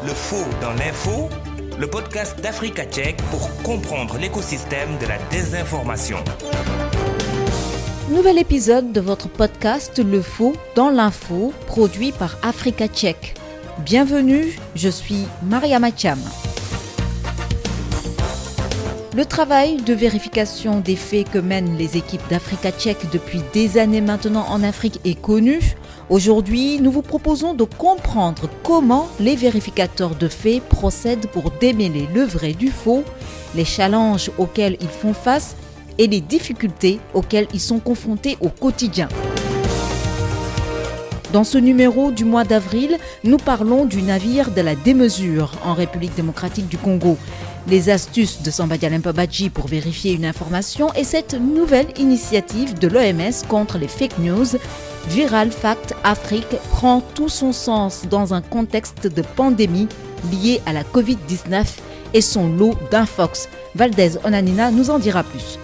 Le faux dans l'info, le podcast d'Africa Tchèque pour comprendre l'écosystème de la désinformation. Nouvel épisode de votre podcast Le faux dans l'info, produit par Africa Tchèque. Bienvenue, je suis Maria Macham. Le travail de vérification des faits que mènent les équipes d'Africa Tchèque depuis des années maintenant en Afrique est connu. Aujourd'hui, nous vous proposons de comprendre comment les vérificateurs de faits procèdent pour démêler le vrai du faux, les challenges auxquels ils font face et les difficultés auxquelles ils sont confrontés au quotidien. Dans ce numéro du mois d'avril, nous parlons du navire de la démesure en République démocratique du Congo, les astuces de Samba Dialempa Badji pour vérifier une information et cette nouvelle initiative de l'OMS contre les fake news. Viral Fact Afrique prend tout son sens dans un contexte de pandémie liée à la Covid-19 et son lot d'infox. Valdez Onanina nous en dira plus.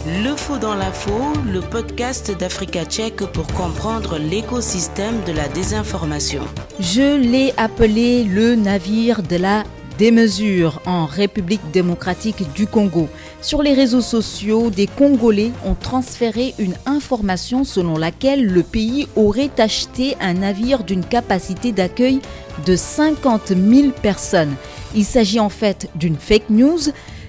Le faux dans l'info, le podcast d'Africa Tchèque pour comprendre l'écosystème de la désinformation. Je l'ai appelé le navire de la démesure en République démocratique du Congo. Sur les réseaux sociaux, des Congolais ont transféré une information selon laquelle le pays aurait acheté un navire d'une capacité d'accueil de 50 000 personnes. Il s'agit en fait d'une fake news.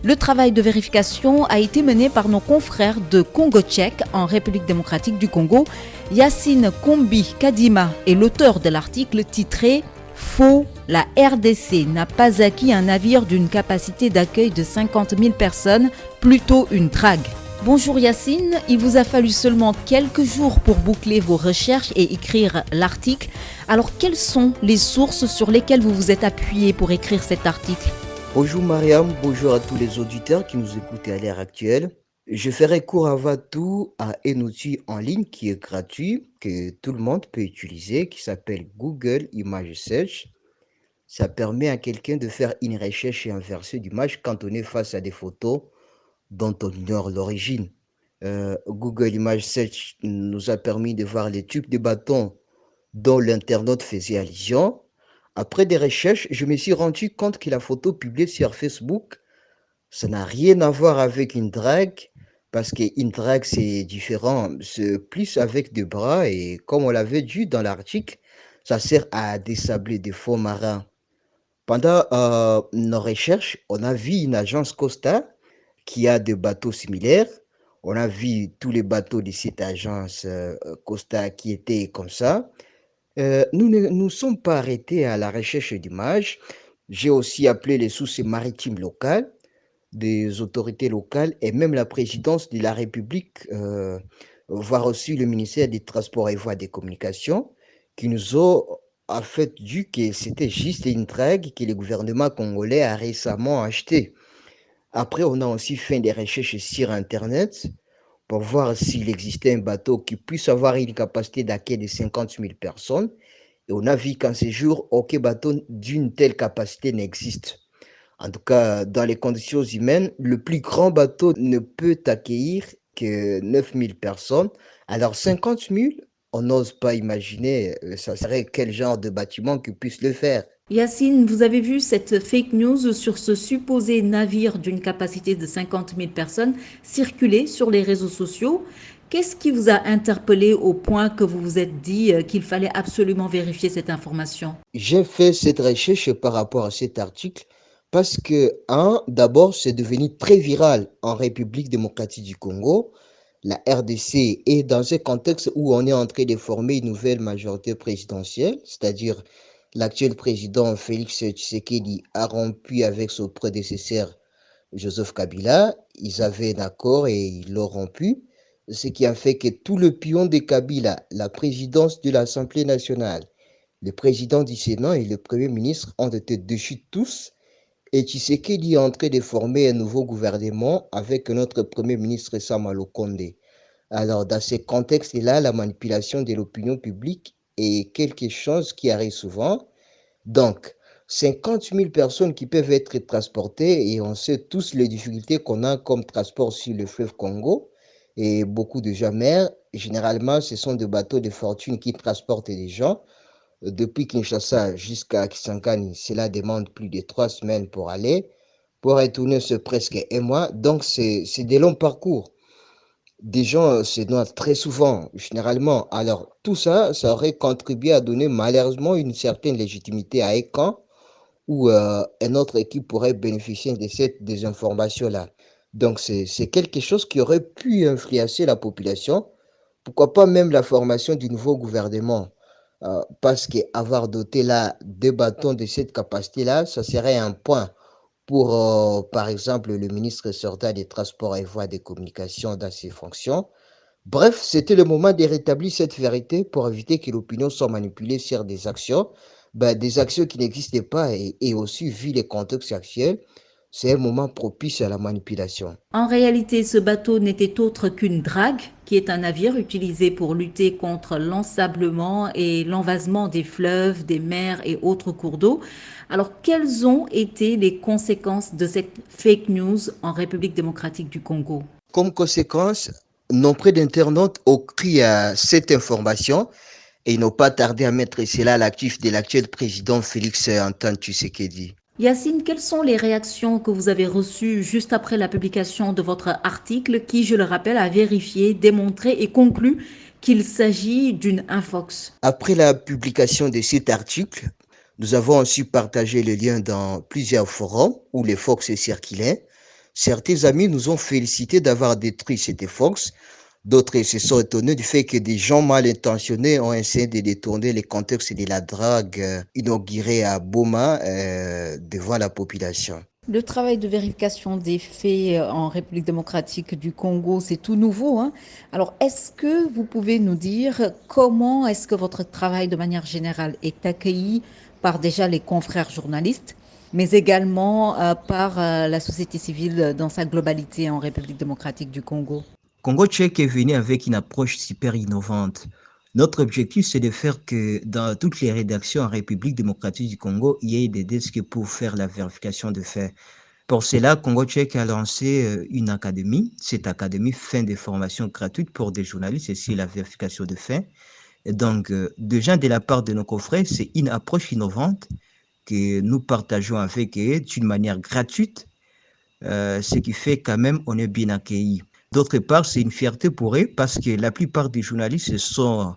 Le travail de vérification a été mené par nos confrères de Congo Tchèque en République démocratique du Congo. Yacine Kombi Kadima est l'auteur de l'article titré « Faux, la RDC n'a pas acquis un navire d'une capacité d'accueil de 50 000 personnes, plutôt une drague ». Bonjour Yacine, il vous a fallu seulement quelques jours pour boucler vos recherches et écrire l'article. Alors quelles sont les sources sur lesquelles vous vous êtes appuyé pour écrire cet article ? Bonjour Mariam, bonjour à tous les auditeurs qui nous écoutent à l'heure actuelle. Je ferai court avant tout à un outil en ligne qui est gratuit, que tout le monde peut utiliser, qui s'appelle Google Image Search. Ça permet à quelqu'un de faire une recherche et inversée d'image quand on est face à des photos dont on ignore l'origine. Google Image Search nous a permis de voir les tubes de bâtons dont l'internaute faisait allusion. Après des recherches, je me suis rendu compte que la photo publiée sur Facebook, ça n'a rien à voir avec une drague, parce qu'une drague, c'est différent. C'est plus avec des bras, et comme on l'avait dit dans l'article, ça sert à désabler des fonds marins. Pendant nos recherches, on a vu une agence Costa qui a des bateaux similaires. On a vu tous les bateaux de cette agence Costa qui étaient comme ça. Nous ne nous sommes pas arrêtés à la recherche d'images. J'ai aussi appelé les sources maritimes locales, des autorités locales et même la présidence de la République, voire aussi le ministère des Transports et Voies des Communications, qui nous ont en fait dit que c'était juste une drague que le gouvernement congolais a récemment acheté. Après, on a aussi fait des recherches sur Internet pour voir s'il existait un bateau qui puisse avoir une capacité d'accueil de 50 000 personnes. Et on a vu qu'en ces jours, aucun bateau d'une telle capacité n'existe. En tout cas, dans les conditions humaines, le plus grand bateau ne peut accueillir que 9 000 personnes. Alors 50 000, on n'ose pas imaginer, ça serait quel genre de bâtiment qui puisse le faire. Yacine, vous avez vu cette fake news sur ce supposé navire d'une capacité de 50 000 personnes circuler sur les réseaux sociaux. Qu'est-ce qui vous a interpellé au point que vous vous êtes dit qu'il fallait absolument vérifier cette information ? J'ai fait cette recherche par rapport à cet article parce que, d'abord, c'est devenu très viral en République démocratique du Congo. La RDC est dans un contexte où on est en train de former une nouvelle majorité présidentielle, c'est-à-dire l'actuel président Félix Tshisekedi a rompu avec son prédécesseur Joseph Kabila. Ils avaient un accord et ils l'ont rompu, ce qui a fait que tout le pion de Kabila, la présidence de l'Assemblée nationale, le président du Sénat et le Premier ministre ont été déchus tous. Et Tshisekedi est en train de former un nouveau gouvernement avec notre Premier ministre Sama Lukonde. Alors, dans ce contexte-là, la manipulation de l'opinion publique est quelque chose qui arrive souvent. Donc, 50 000 personnes qui peuvent être transportées et on sait tous les difficultés qu'on a comme transport sur le fleuve Congo et beaucoup de gens meurent. Généralement, ce sont des bateaux de fortune qui transportent des gens. Depuis Kinshasa jusqu'à Kisangani, cela demande plus de 3 semaines pour aller. Pour retourner, c'est presque un mois. Donc, c'est des longs parcours. Des gens se noient très souvent, généralement. Alors, tout ça, ça aurait contribué à donner malheureusement une certaine légitimité à un camp où une autre équipe pourrait bénéficier de cette désinformation-là. Donc, c'est quelque chose qui aurait pu influencer la population. Pourquoi pas même la formation du nouveau gouvernement? Parce qu'avoir doté là des bâtons de cette capacité-là, ça serait un point pour, par exemple, le ministre sortant des Transports et Voies de communication dans ses fonctions. Bref, c'était le moment de rétablir cette vérité pour éviter que l'opinion soit manipulée sur des actions qui n'existaient pas et aussi, vu les contextes actuels, c'est un moment propice à la manipulation. En réalité, ce bateau n'était autre qu'une drague, qui est un navire utilisé pour lutter contre l'ensablement et l'envasement des fleuves, des mers et autres cours d'eau. Alors, quelles ont été les conséquences de cette fake news en République démocratique du Congo? Comme conséquence, nombre d'internautes ont pris cette information et ils n'ont pas tardé à mettre cela à l'actif de l'actuel président Félix Antoine Tshisekedi. Yacine, quelles sont les réactions que vous avez reçues juste après la publication de votre article qui, je le rappelle, a vérifié, démontré et conclu qu'il s'agit d'une infox? Après la publication de cet article, nous avons aussi partagé le lien dans plusieurs forums où les Fox circulaient. Certains amis nous ont félicités d'avoir détruit cette Fox. D'autres se sont étonnés du fait que des gens mal intentionnés ont essayé de détourner les contextes de la drague inaugurée à Boma devant la population. Le travail de vérification des faits en République démocratique du Congo, c'est tout nouveau, hein? Alors, est-ce que vous pouvez nous dire comment est-ce que votre travail de manière générale est accueilli par déjà les confrères journalistes, mais également par la société civile dans sa globalité en République démocratique du Congo? Congo Tchèque est venu avec une approche super innovante. Notre objectif, c'est de faire que dans toutes les rédactions en République démocratique du Congo, il y ait des desks pour faire la vérification de faits. Pour cela, Congo Tchèque a lancé une académie. Cette académie fait des formations gratuites pour des journalistes et sur la vérification de faits. Et donc, déjà de la part de nos confrères, c'est une approche innovante que nous partageons avec eux d'une manière gratuite, ce qui fait quand même on est bien accueillis. D'autre part, c'est une fierté pour eux parce que la plupart des journalistes sont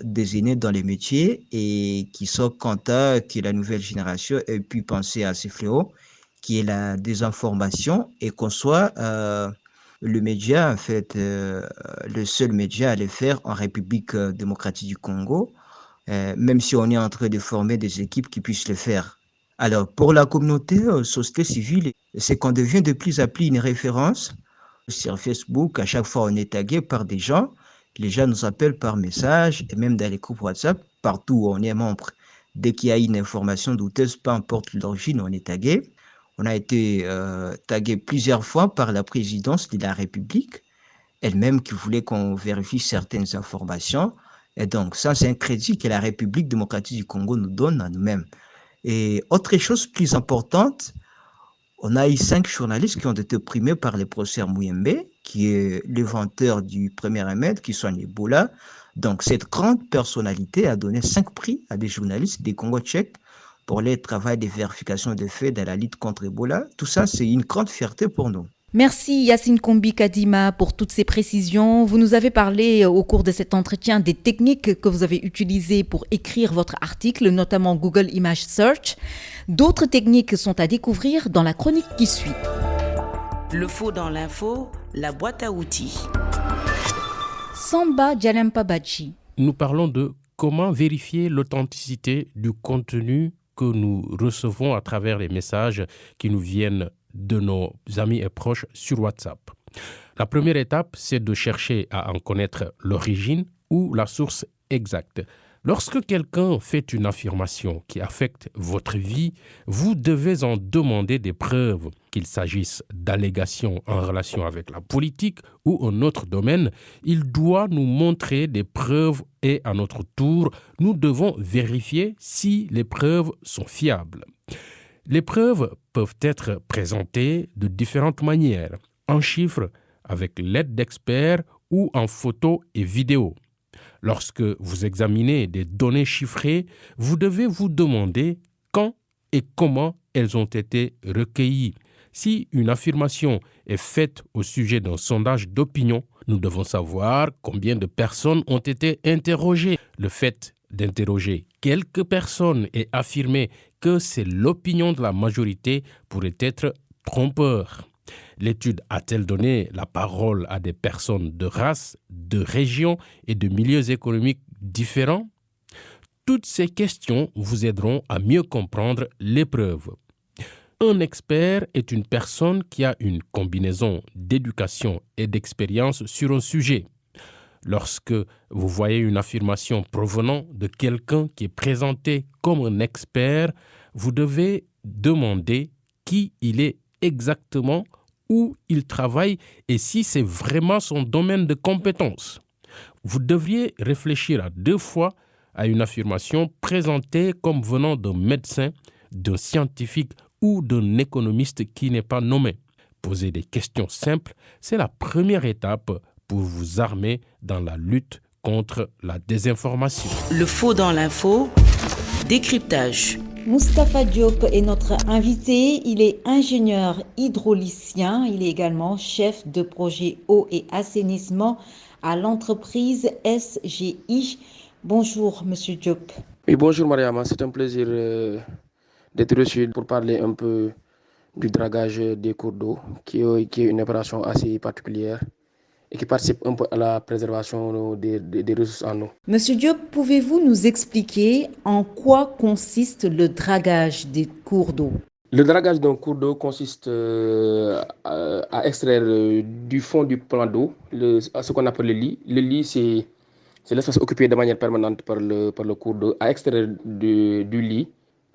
des aînés dans les métiers et qui sont contents que la nouvelle génération ait pu penser à ces fléaux, qui est la désinformation et qu'on soit le média, en fait, le seul média à le faire en République démocratique du Congo, même si on est en train de former des équipes qui puissent le faire. Alors, pour la communauté, société civile, c'est qu'on devient de plus en plus une référence. Sur Facebook, à chaque fois, on est tagué par des gens. Les gens nous appellent par message et même dans les groupes WhatsApp, partout où on est membre. Dès qu'il y a une information douteuse, peu importe l'origine, on est tagué. On a été tagué plusieurs fois par la présidence de la République, elle-même qui voulait qu'on vérifie certaines informations. Et donc, ça, c'est un crédit que la République démocratique du Congo nous donne à nous-mêmes. Et autre chose plus importante, on a eu 5 journalistes qui ont été primés par le professeur Mouyembe, qui est l'inventeur du premier remède qui soigne Ebola. Donc, cette grande personnalité a donné 5 prix à des journalistes des Congo tchèques pour leur travail de vérification des faits dans la lutte contre Ebola. Tout ça, c'est une grande fierté pour nous. Merci Yacine Kombi Kadima pour toutes ces précisions. Vous nous avez parlé au cours de cet entretien des techniques que vous avez utilisées pour écrire votre article, notamment Google Image Search. D'autres techniques sont à découvrir dans la chronique qui suit. Le faux dans l'info, la boîte à outils. Samba Djalempa Badji. Nous parlons de comment vérifier l'authenticité du contenu que nous recevons à travers les messages qui nous viennent de nos amis et proches sur WhatsApp. La première étape, c'est de chercher à en connaître l'origine ou la source exacte. Lorsque quelqu'un fait une affirmation qui affecte votre vie, vous devez en demander des preuves, qu'il s'agisse d'allégations en relation avec la politique ou un autre domaine. Il doit nous montrer des preuves et à notre tour, nous devons vérifier si les preuves sont fiables. Les preuves peuvent être présentées de différentes manières, en chiffres, avec l'aide d'experts ou en photos et vidéos. Lorsque vous examinez des données chiffrées, vous devez vous demander quand et comment elles ont été recueillies. Si une affirmation est faite au sujet d'un sondage d'opinion, nous devons savoir combien de personnes ont été interrogées. Le fait d'interroger quelques personnes et affirmer que c'est l'opinion de la majorité pourrait être trompeur. L'étude a-t-elle donné la parole à des personnes de race, de régions et de milieux économiques différents? Toutes ces questions vous aideront à mieux comprendre l'épreuve. Un expert est une personne qui a une combinaison d'éducation et d'expérience sur un sujet. Lorsque vous voyez une affirmation provenant de quelqu'un qui est présenté comme un expert, vous devez demander qui il est exactement, où il travaille et si c'est vraiment son domaine de compétence. Vous devriez réfléchir à 2 fois à une affirmation présentée comme venant d'un médecin, d'un scientifique ou d'un économiste qui n'est pas nommé. Poser des questions simples, c'est la première étape pour vous armer dans la lutte contre la désinformation. Le faux dans l'info, décryptage. Moustapha Diop est notre invité. Il est ingénieur hydraulicien. Il est également chef de projet eau et assainissement à l'entreprise SGI. Bonjour, Monsieur Diop. Oui, bonjour Mariama, c'est un plaisir d'être reçu pour parler un peu du dragage des cours d'eau, qui est une opération assez particulière et qui participe un peu à la préservation des ressources en eau. Monsieur Diop, pouvez-vous nous expliquer en quoi consiste le dragage des cours d'eau? Le dragage d'un cours d'eau consiste à extraire du fond du plan d'eau ce qu'on appelle le lit. Le lit, c'est l'espace occupé de manière permanente par le cours d'eau, à extraire du lit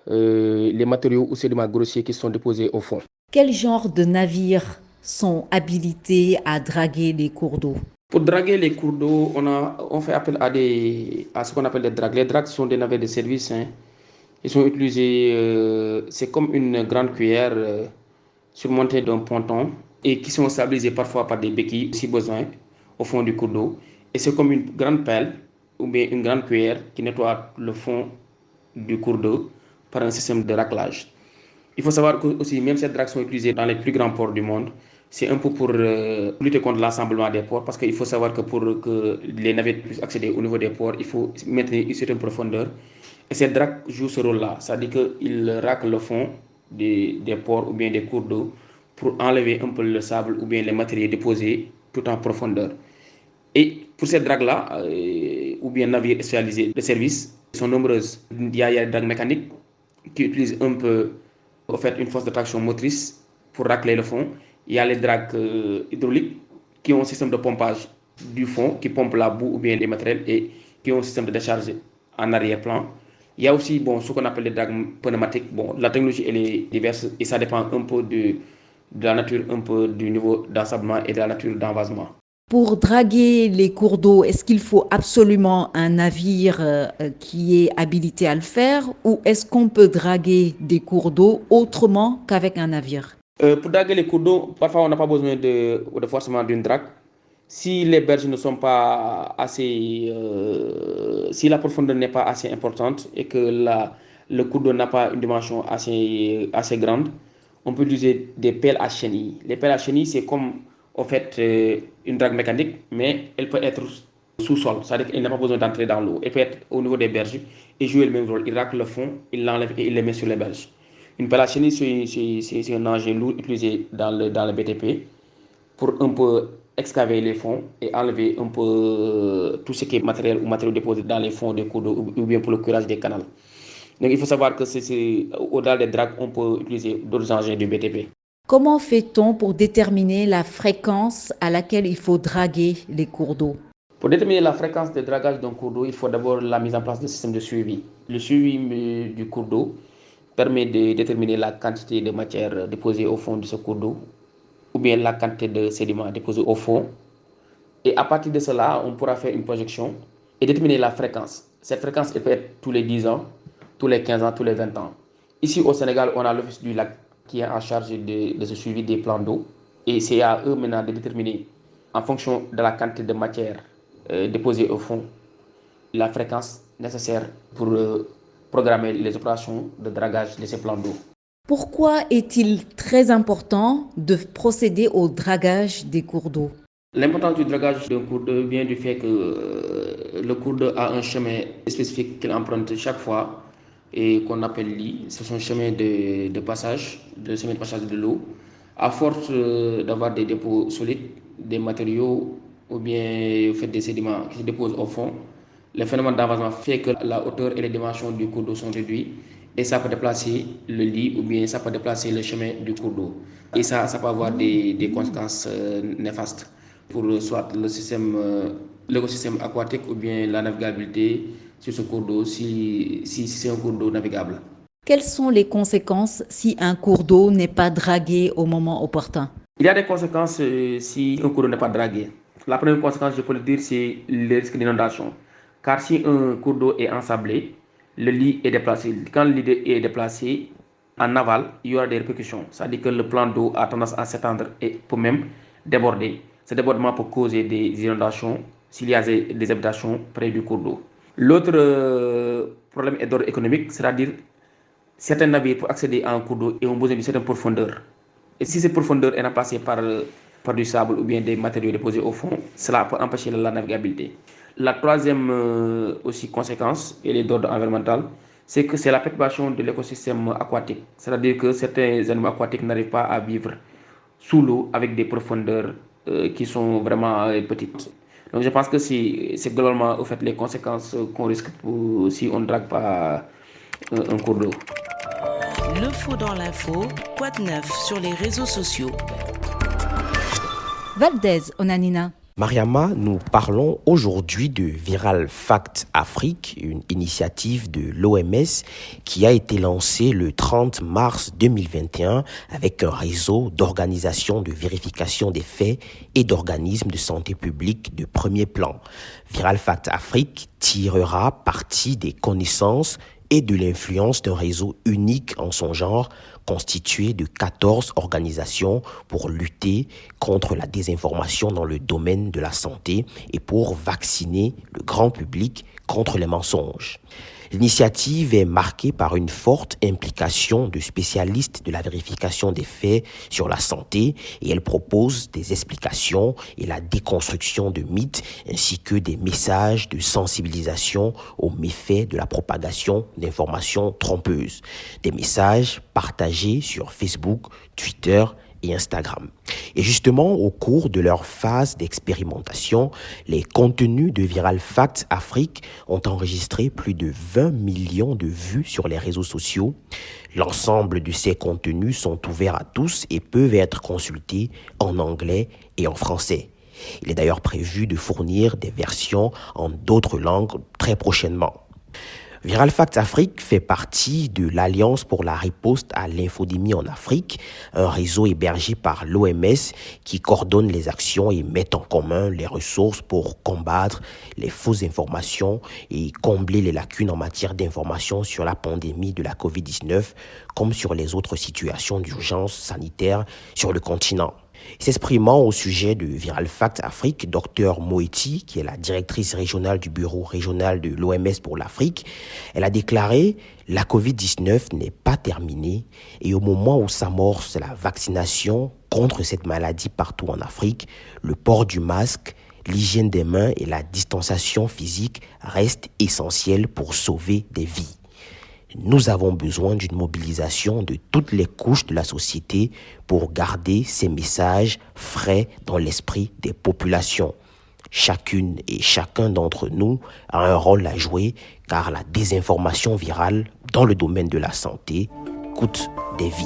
les matériaux ou sédiments grossiers qui sont déposés au fond. Quel genre de navires sont habilités à draguer les cours d'eau? Pour draguer les cours d'eau, on fait appel à ce qu'on appelle des dragues. Les dragues sont des navires de service. Ils sont utilisés, c'est comme une grande cuillère surmontée d'un ponton et qui sont stabilisés parfois par des béquilles, si besoin, au fond du cours d'eau. Et c'est comme une grande pelle ou bien une grande cuillère qui nettoie le fond du cours d'eau par un système de raclage. Il faut savoir que aussi, même ces dragues sont utilisées dans les plus grands ports du monde. C'est un peu pour lutter contre l'ensemblement des ports, parce qu'il faut savoir que pour que les navires puissent accéder au niveau des ports, il faut maintenir une certaine profondeur. Et ces dragues jouent ce rôle-là, c'est-à-dire qu'ils raclent le fond des ports ou bien des cours d'eau pour enlever un peu le sable ou bien les matériaux déposés tout en profondeur. Et pour ces dragues-là, ou bien navires spécialisés de service, sont nombreuses. Il y a des dragues mécaniques qui utilisent un peu, en fait, une force de traction motrice pour racler le fond. Il y a les dragues hydrauliques qui ont un système de pompage du fond, qui pompe la boue ou bien les matériels et qui ont un système de décharge en arrière-plan. Il y a aussi ce qu'on appelle les dragues pneumatiques. La technologie elle est diverse et ça dépend un peu de la nature, un peu du niveau d'ensablement et de la nature d'envasement. Pour draguer les cours d'eau, est-ce qu'il faut absolument un navire qui est habilité à le faire ou est-ce qu'on peut draguer des cours d'eau autrement qu'avec un navire? Pour draguer les cours d'eau, parfois on n'a pas besoin de forcément d'une drague. Si les berges ne sont pas assez... si la profondeur n'est pas assez importante et que le cours d'eau n'a pas une dimension assez grande, on peut utiliser des pelles à chenilles. Les pelles à chenilles, c'est comme en fait une drague mécanique, mais elle peut être sous-sol, c'est-à-dire qu'elle n'a pas besoin d'entrer dans l'eau. Elle peut être au niveau des berges et jouer le même rôle. Il racle le fond, il l'enlève et il le met sur les berges. Une pelle à chenille, c'est un engin lourd utilisé dans le BTP pour un peu excaver les fonds et enlever un peu tout ce qui est matériel ou matériaux déposés dans les fonds des cours d'eau ou bien pour le curage des canaux. Donc il faut savoir que au-delà des dragues, on peut utiliser d'autres engins du BTP. Comment fait-on pour déterminer la fréquence à laquelle il faut draguer les cours d'eau? Pour déterminer la fréquence de dragage d'un cours d'eau, il faut d'abord la mise en place d'un système de suivi. Le suivi du cours d'eau permet de déterminer la quantité de matière déposée au fond de ce cours d'eau ou bien la quantité de sédiments déposés au fond. Et à partir de cela, on pourra faire une projection et déterminer la fréquence. Cette fréquence elle peut être tous les 10 ans, tous les 15 ans, tous les 20 ans. Ici au Sénégal, on a l'Office du lac qui est en charge de ce suivi des plans d'eau. Et c'est à eux maintenant de déterminer, en fonction de la quantité de matière déposée au fond, la fréquence nécessaire pour programmer les opérations de dragage de ces plans d'eau. Pourquoi est-il très important de procéder au dragage des cours d'eau? L'importance du dragage d'un cours d'eau vient du fait que le cours d'eau a un chemin spécifique qu'il emprunte chaque fois et qu'on appelle lit. C'est son chemin de passage, le chemin de passage de l'eau. À force d'avoir des dépôts solides, des matériaux ou bien fait des sédiments qui se déposent au fond, le phénomène d'envasement fait que la hauteur et les dimensions du cours d'eau sont réduites et ça peut déplacer le lit ou bien ça peut déplacer le chemin du cours d'eau. Et ça peut avoir des conséquences néfastes pour soit l'écosystème aquatique ou bien la navigabilité sur ce cours d'eau si c'est un cours d'eau navigable. Quelles sont les conséquences si un cours d'eau n'est pas dragué au moment opportun? Il y a des conséquences si un cours d'eau n'est pas dragué. La première conséquence, je peux le dire, c'est le risque d'inondation. Car si un cours d'eau est ensablé, le lit est déplacé. Quand le lit est déplacé, en aval, il y aura des répercussions. C'est-à-dire que le plan d'eau a tendance à s'étendre et peut même déborder. Ce débordement peut causer des inondations s'il y a des habitations près du cours d'eau. L'autre problème est d'ordre économique, c'est-à-dire certains navires pour accéder à un cours d'eau ont besoin d'une certaine profondeur. Et si cette profondeur est remplacée par du sable ou bien des matériaux déposés au fond, cela peut empêcher la navigabilité. La troisième aussi conséquence, et elle est d'ordre environnemental, c'est que c'est la perturbation de l'écosystème aquatique. C'est-à-dire que certains animaux aquatiques n'arrivent pas à vivre sous l'eau avec des profondeurs qui sont vraiment petites. Donc je pense que c'est globalement au fait les conséquences qu'on risque si on ne drague pas un cours d'eau. Le faux dans l'info, quoi de neuf sur les réseaux sociaux? Valdez Onanina. Mariama, nous parlons aujourd'hui de Viral Fact Afrique, une initiative de l'OMS qui a été lancée le 30 mars 2021 avec un réseau d'organisations de vérification des faits et d'organismes de santé publique de premier plan. Viral Fact Afrique tirera parti des connaissances et de l'influence d'un réseau unique en son genre, constitué de 14 organisations pour lutter contre la désinformation dans le domaine de la santé et pour vacciner le grand public contre les mensonges. L'initiative est marquée par une forte implication de spécialistes de la vérification des faits sur la santé et elle propose des explications et la déconstruction de mythes ainsi que des messages de sensibilisation aux méfaits de la propagation d'informations trompeuses. Des messages partagés sur Facebook, Twitter et Instagram. Et justement, au cours de leur phase d'expérimentation, les contenus de Viral Fact Afrique ont enregistré plus de 20 millions de vues sur les réseaux sociaux. L'ensemble de ces contenus sont ouverts à tous et peuvent être consultés en anglais et en français. Il est d'ailleurs prévu de fournir des versions en d'autres langues très prochainement. Viral Fact Afrique fait partie de l'Alliance pour la riposte à l'infodémie en Afrique, un réseau hébergé par l'OMS qui coordonne les actions et met en commun les ressources pour combattre les fausses informations et combler les lacunes en matière d'information sur la pandémie de la COVID-19 comme sur les autres situations d'urgence sanitaire sur le continent. S'exprimant au sujet de Viral Fact Afrique, Dr Moeti, qui est la directrice régionale du bureau régional de l'OMS pour l'Afrique, elle a déclaré « La COVID-19 n'est pas terminée et au moment où s'amorce la vaccination contre cette maladie partout en Afrique, le port du masque, l'hygiène des mains et la distanciation physique restent essentiels pour sauver des vies. Nous avons besoin d'une mobilisation de toutes les couches de la société pour garder ces messages frais dans l'esprit des populations. Chacune et chacun d'entre nous a un rôle à jouer car la désinformation virale dans le domaine de la santé coûte des vies.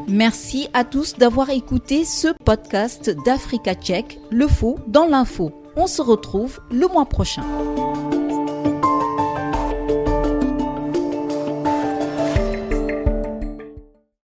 Merci à tous d'avoir écouté ce podcast d'Africa Check, le faux dans l'info. On se retrouve le mois prochain.